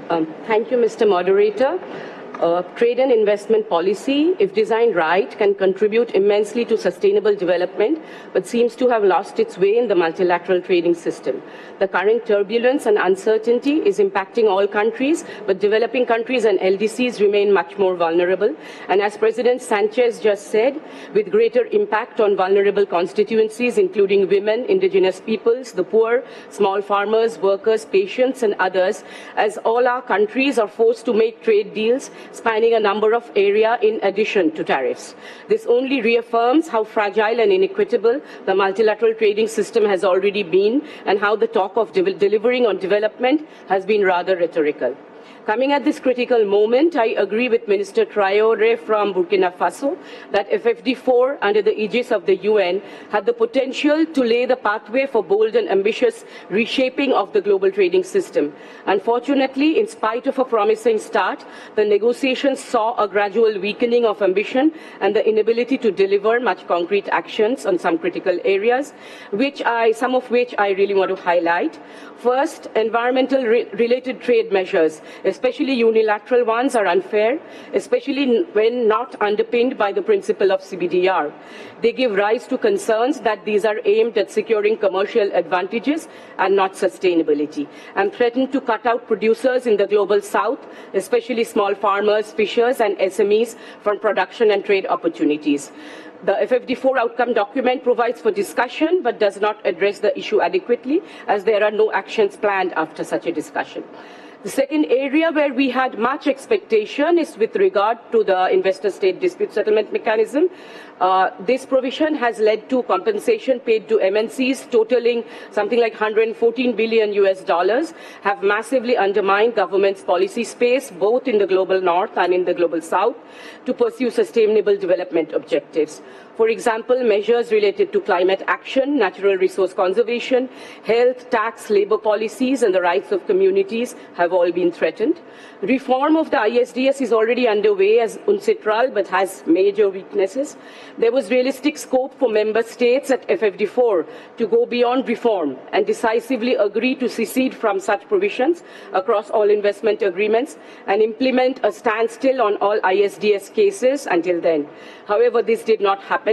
Thank you, Mr. Moderator. Trade and investment policy, if designed right, can contribute immensely to sustainable development, but seems to have lost its way in the multilateral trading system. The current turbulence and uncertainty is impacting all countries, but developing countries and LDCs remain much more vulnerable. And as President Sanchez just said, with greater impact on vulnerable constituencies, including women, indigenous peoples, the poor, small farmers, workers, patients, and others, as all our countries are forced to make trade deals spanning a number of areas in addition to tariffs. This only reaffirms how fragile and inequitable the multilateral trading system has already been and how the talk of delivering on development has been rather rhetorical. Coming at this critical moment, I agree with Minister Traore from Burkina Faso that FFD4, under the aegis of the UN, had the potential to lay the pathway for bold and ambitious reshaping of the global trading system. Unfortunately, in spite of a promising start, the negotiations saw a gradual weakening of ambition and the inability to deliver much concrete actions on some critical areas, some of which I really want to highlight. First, environmental-related trade measures, especially unilateral ones, are unfair, especially when not underpinned by the principle of CBDR. They give rise to concerns that these are aimed at securing commercial advantages and not sustainability, and threaten to cut out producers in the global south, especially small farmers, fishers, and SMEs from production and trade opportunities. The FFD4 outcome document provides for discussion but does not address the issue adequately, as there are no actions planned after such a discussion. The second area where we had much expectation is with regard to the investor-state dispute settlement mechanism. This provision has led to compensation paid to MNCs totaling something like $114 billion US, have massively undermined government's policy space, both in the global north and in the global south, to pursue sustainable development objectives. For example, measures related to climate action, natural resource conservation, health, tax, labor policies, and the rights of communities have all been threatened. Reform of the ISDS is already underway as UNCITRAL, but has major weaknesses. There was realistic scope for member states at FFD4 to go beyond reform and decisively agree to secede from such provisions across all investment agreements and implement a standstill on all ISDS cases until then. However, this did not happen.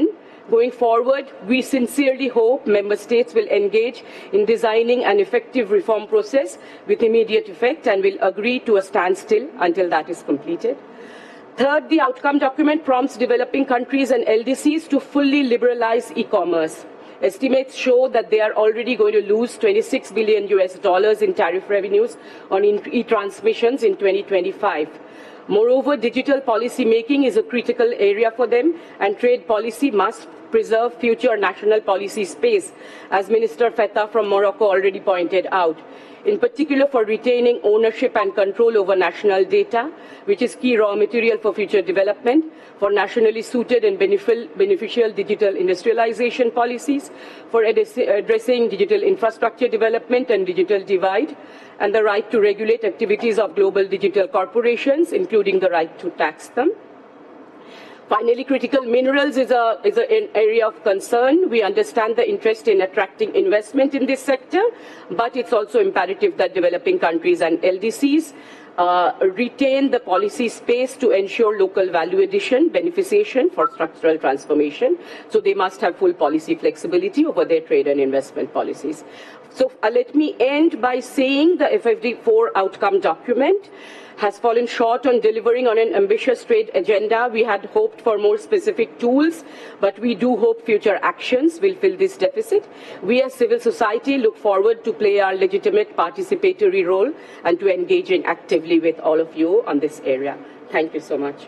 Going forward, we sincerely hope member states will engage in designing an effective reform process with immediate effect and will agree to a standstill until that is completed. Third, the outcome document prompts developing countries and LDCs to fully liberalize e-commerce. Estimates show that they are already going to lose $26 billion US in tariff revenues on e-transmissions in 2025. Moreover, digital policy making is a critical area for them, and trade policy must preserve future national policy space, as Minister Feta from Morocco already pointed out, in particular for retaining ownership and control over national data, which is key raw material for future development, for nationally suited and beneficial digital industrialization policies, for addressing digital infrastructure development and digital divide, and the right to regulate activities of global digital corporations, including the right to tax them. Finally, critical minerals is an area of concern. We understand the interest in attracting investment in this sector, but it's also imperative that developing countries and LDCs retain the policy space to ensure local value addition, beneficiation for structural transformation. So they must have full policy flexibility over their trade and investment policies. So let me end by saying the FFD4 outcome document has fallen short on delivering on an ambitious trade agenda. We had hoped for more specific tools, but we do hope future actions will fill this deficit. We as civil society look forward to play our legitimate participatory role and to engaging actively with all of you on this area. Thank you so much.